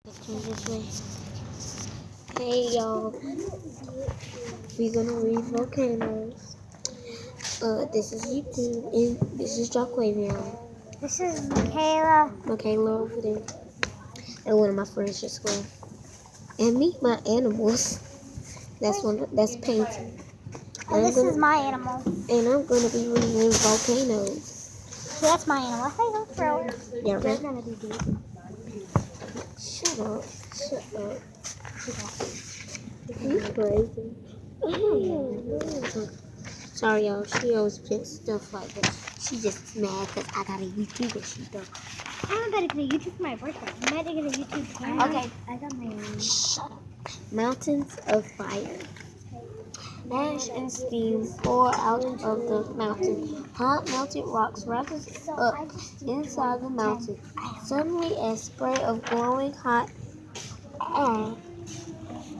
Let's turn this way. Hey y'all, we're gonna read volcanoes. This is YouTube and this is Jaquavion. This is Michaela. Michaela over there. And one of my friends just went. And meet my animals. That's painting. And this is my animal. And I'm gonna be reading volcanoes. So that's my animal. I think that's real. Yeah, They're right? gonna be deep. Shut up. You crazy. Sorry, y'all. She always picks stuff like that. She just mad because I got a YouTube and she don't. I'm about to get a YouTube for my birthday. I'm about to get a YouTube channel. Okay. I got my own. Shut up. Mountains of fire. Ash and steam pour out of the mountain. Hot melted rocks rises up inside the mountain. Suddenly, a spray of glowing hot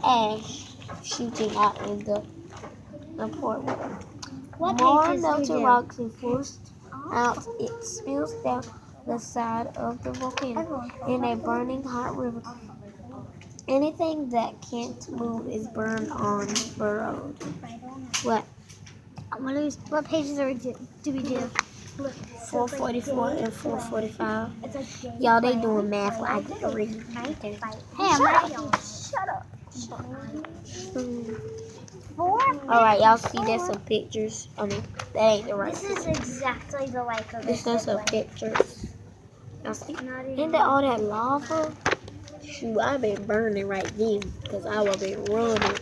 ash shooting out in the portal. More melted rocks are forced out. It spills down the side of the volcano in a burning hot river. Anything that can't move is burned on burrowed. What? What pages do we do? 444 and 445. Y'all, they doing math while I get to read. Hey, I'm ready. Shut up. Alright, y'all see there's some pictures. I mean, that ain't the right This is exactly the like of This is some pictures. Y'all see? Ain't that all that lava? Shoot, I've been burning right then because I would be running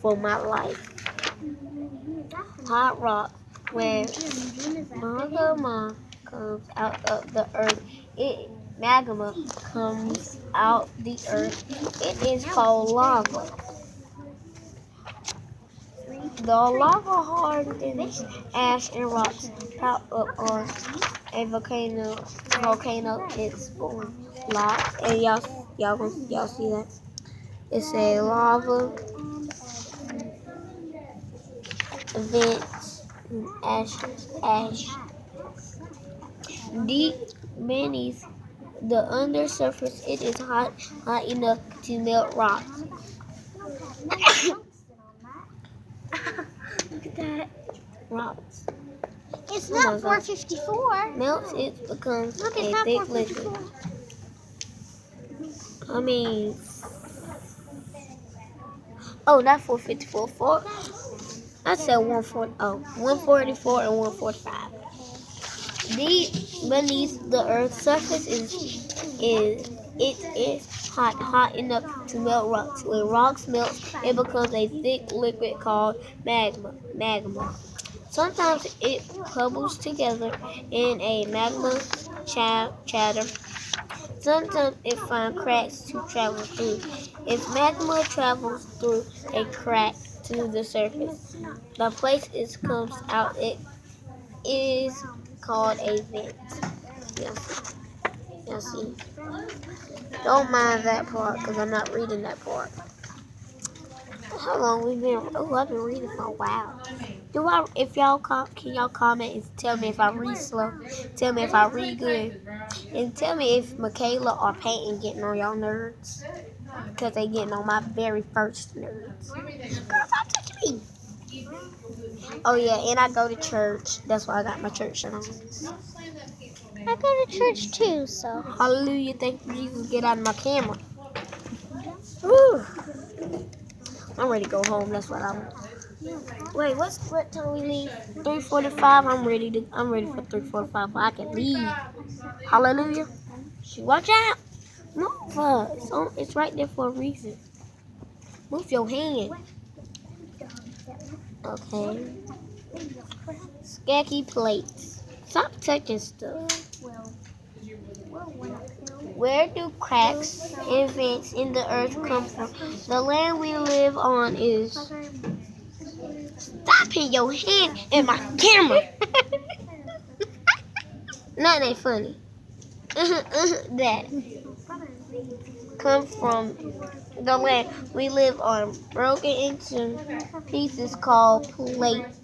for my life. Hot rock where magma comes out of the earth. Magma comes out the earth. It is called lava. The lava hardens ash and rocks pop up on a volcano. It's born lava. And y'all see that? It's a lava vent, ash. Deep beneath the undersurface, it is hot enough to melt rocks. Look at that. Rocks. It's not 454. Melts, it becomes Look, a it's not thick 454. liquid. I mean, not 454. I said 140. 144 and 145. Deep beneath the Earth's surface is hot enough to melt rocks. When rocks melt, it becomes a thick liquid called magma. Sometimes it bubbles together in a magma chatter. Sometimes it finds cracks to travel through. If magma travels through a crack to the surface, the place it comes out, it is called a vent. Y'all see? Don't mind that part because I'm not reading that part. How long we been? Oh, I've been reading for a while. Can y'all comment and tell me if I read slow? Tell me if I read good. And tell me if Michaela or Peyton getting on y'all nerves. Because they getting on my very first nerves. Girl, stop touching me. Oh yeah, and I go to church. That's why I got my church shirt on. I go to church too, so. Hallelujah, thank you, Jesus. Get out of my camera. Whew. I'm ready to go home. That's what I want. Wait, what time we leave? 3:45. I'm ready for 3:45. I can leave. Hallelujah. Watch out. Move. It's right there for a reason. Move your hand. Okay. Skanky plates. Stop touching stuff. Where do cracks and vents in the earth come from? The land we live on is... Stop hitting your hand in my camera. Nothing ain't funny. That come from the land we live on, broken into pieces called plates.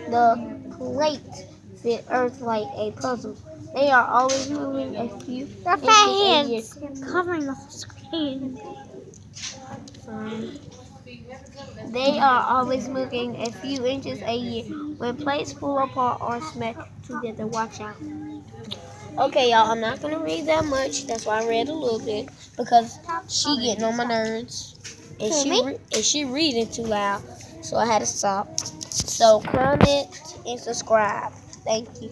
The plates fit Earth like a puzzle. They are always moving a few Their inches fat a year. hands covering the whole screen. They are always moving a few inches a year. When plates fall apart or smash together, watch out. Okay, y'all, I'm not gonna read that much. That's why I read a little bit because she getting on my nerves and she reading too loud, so I had to stop. So comment and subscribe. Thank you.